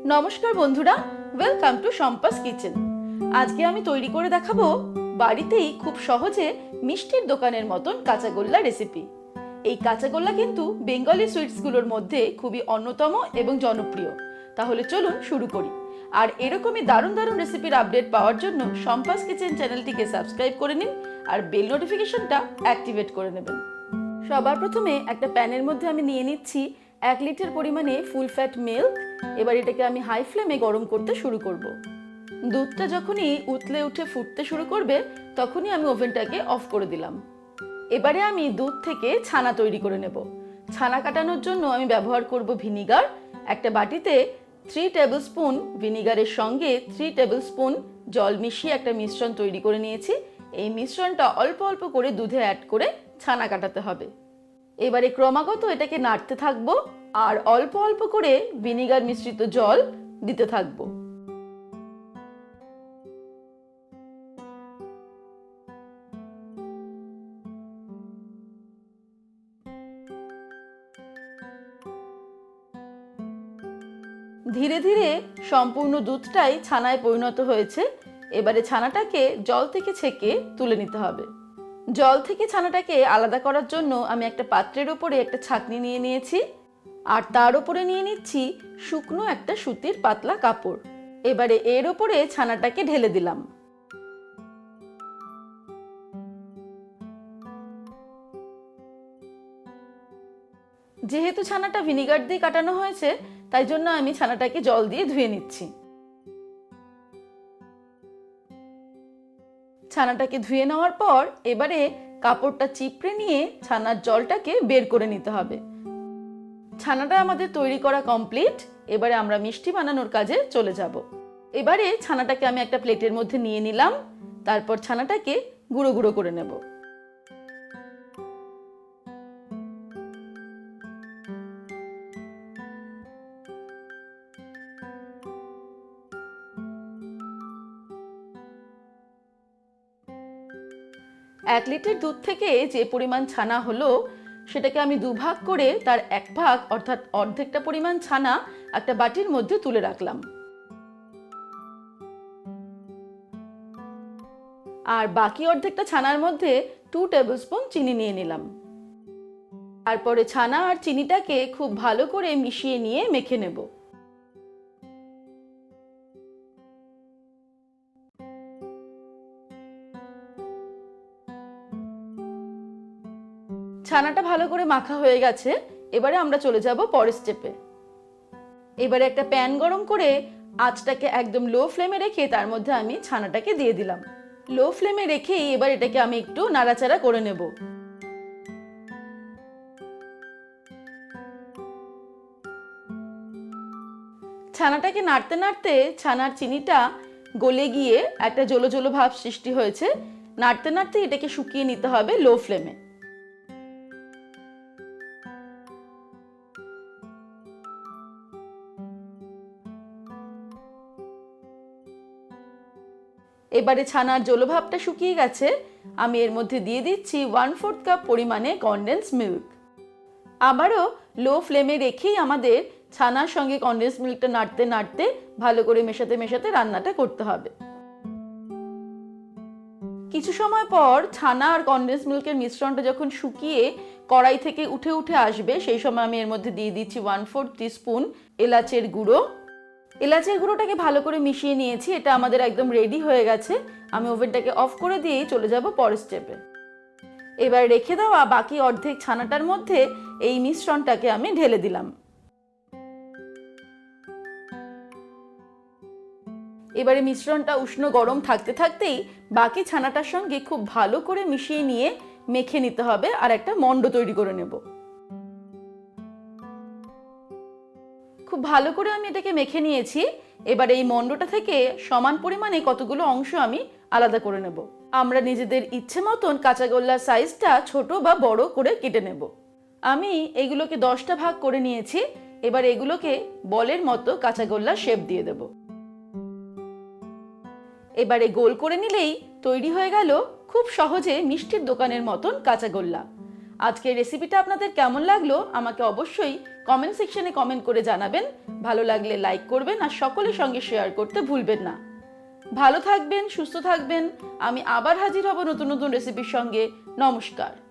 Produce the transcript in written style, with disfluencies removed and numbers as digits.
নমস্কার বন্ধুরা, welcome to Shampa's kitchen. আজকে আমি তৈরি করে দেখাবো বাড়িতেই খুব সহজে মিষ্টির দোকানের মতন কাঁচাগোল্লা রেসিপি। এই কাঁচাগোল্লা কিন্তু বেঙ্গলি সুইটসগুলোর মধ্যে খুবই অন্যতম এবং জনপ্রিয়। তাহলে চলুন শুরু করি। আর এরকমই দারুণ দারুণ রেসিপির আপডেট পাওয়ার জন্য শম্পাস কিচেন চ্যানেলটিকে সাবস্ক্রাইব করে নিন আর বেল নোটিফিকেশনটা অ্যাক্টিভেট করে নেবেন। সবার প্রথমে একটা প্যানের মধ্যে আমি নিয়ে নিচ্ছি 1 লিটার পরিমাণে ফুল ফ্যাট মিল্ক। এবার এটাকে আমি হাই ফ্লেমে গরম করতে শুরু করব। দুধটা যখনই উতলে উঠে ফুটতে শুরু করবে তখনই আমি ওভেনটাকে অফ করে দিলাম। এবারে আমি দুধ থেকে ছানা তৈরি করে নেব। ছানা কাটানোর জন্য আমি ব্যবহার করব ভিনিগার। একটা বাটিতে 3 টেবিল স্পুন ভিনিগারের সঙ্গে 3 টেবিল স্পুন জল মিশিয়ে একটা মিশ্রণ তৈরি করে নিয়েছি। এই মিশ্রণটা অল্প অল্প করে দুধে অ্যাড করে ছানা কাটাতে হবে। এবারে ক্রমাগত এটাকে নাড়তে থাকবো আর অল্প অল্প করে ভিনিগার মিশ্রিত জল দিতে থাকবো। ধীরে ধীরে সম্পূর্ণ দুধটাই ছানায় পরিণত হয়েছে। এবারে ছানাটাকে জল থেকে ছেঁকে তুলে নিতে হবে। জল থেকে ছানাটাকে আলাদা করার জন্য আমি একটা পাত্রের উপরে একটা ছাঁকনি নিয়ে নিয়েছি আর তার উপরে নিয়ে নিচ্ছি শুকনো একটা সুতির পাতলা কাপড়। এবারে এর উপরে ছানাটাকে ঢেলে দিলাম। যেহেতু ছানাটা ভিনিগার দিয়ে কাটানো হয়েছে তাই জন্য আমি ছানাটাকে জল দিয়ে ধুয়ে নিচ্ছি। ছানাটাকে ধুয়ে নেওয়ার পর এবারে কাপড়টা চিপড়ে নিয়ে ছানার জলটাকে বের করে নিতে হবে। ছানাটা আমাদের তৈরি করা কমপ্লিট। এবারে আমরা মিষ্টি বানানোর কাজে চলে যাব। এবারে ছানাটাকে আমি একটা প্লেটের মধ্যে নিয়ে নিলাম। তারপর ছানাটাকে গুঁড়ো গুঁড়ো করে নেব। এক লিটার দুধ থেকে যে পরিমাণ ছানা হলো সেটাকে আমি দুভাগ করে তার এক ভাগ অর্থাৎ অর্ধেকটা পরিমাণ ছানা একটা বাটির মধ্যে তুলে রাখলাম। আর বাকি অর্ধেকটা ছানার মধ্যে 2 টেবিল স্পুন চিনি নিয়ে নিলাম। তারপরে ছানা আর চিনিটাকে খুব ভালো করে মিশিয়ে নিয়ে মেখে নেব। ছানাটা ভালো করে মাখা হয়ে গেছে। এবারে আমরা চলে যাব পরের স্টেপে। এবারে একটা প্যান গরম করে আঁচটাকে একদম লো ফ্লেমে রেখে তার মধ্যে আমি ছানাটাকে দিয়ে দিলাম। লো ফ্লেমে রেখেই এবার এটাকে আমি একটু নাড়াচাড়া করে নেব। ছানাটাকে নাড়তে নাড়তে ছানার চিনিটা গলে গিয়ে একটা জলো জলো ভাব সৃষ্টি হয়েছে। নাড়তে নাড়তে এটাকে শুকিয়ে নিতে হবে লো ফ্লেমে। এবারে ছানার জলভাবটা শুকিয়ে গেছে। আমি এর মধ্যে দিয়ে দিচ্ছি 1/4 কাপ পরিমাণে কনডেন্স মিল্ক। আবারও লো ফ্লেমে রেখেই আমাদের ছানার সঙ্গে কনডেন্স মিল্কটা নাড়তে নাড়তে ভালো করে মেশাতে মেশাতে রান্নাটা করতে হবে। কিছু সময় পর ছানা আর কনডেন্স মিল্কের মিশ্রণটা যখন শুকিয়ে কড়াই থেকে উঠে উঠে আসবে সেই সময় আমি এর মধ্যে দিয়ে দিচ্ছি 1/4 টিস্পুন এলাচের গুঁড়ো। এলাচের গুঁড়োটাকে ভালো করে মিশিয়ে নিয়েছি। এটা আমাদের একদম রেডি হয়ে গেছে। আমি ওভেনটাকে অফ করে দিয়েই চলে যাব পরের স্টেপে। এবার রেখে দেওয়া বাকি অর্ধেক ছানাটার মধ্যে এই মিশ্রণটাকে আমি ঢেলে দিলাম। এবারে মিশ্রণটা উষ্ণ গরম থাকতে থাকতেই বাকি ছানাটার সঙ্গে খুব ভালো করে মিশিয়ে নিয়ে মেখে নিতে হবে আর একটা মণ্ড তৈরি করে নেব। খুব ভালো করে আমি এটাকে মেখে নিয়েছি। এবার এই মণ্ডটা থেকে সমান পরিমাণে কতগুলো অংশ আমি আলাদা করে নেব। আমরা নিজেদের ইচ্ছে মতন কাঁচাগোল্লার সাইজটা ছোট বা বড় করে কেটে নেব। আমি এগুলোকে 10টা ভাগ করে নিয়েছি। এবার এগুলোকে বলের মতো কাঁচাগোল্লার শেপ দিয়ে দেব। এবারে গোল করে নিলেই তৈরি হয়ে গেল খুব সহজে মিষ্টির দোকানের মতন কাঁচাগোল্লা। আজকের রেসিপিটা আপনাদের কেমন লাগলো আমাকে অবশ্যই কমেন্ট সেকশনে কমেন্ট করে জানাবেন। ভালো লাগলে লাইক করবেন আর সকলের সঙ্গে শেয়ার করতে ভুলবেন না। ভালো থাকবেন, সুস্থ থাকবেন। আমি আবার হাজির হব নতুন নতুন রেসিপির সঙ্গে। নমস্কার।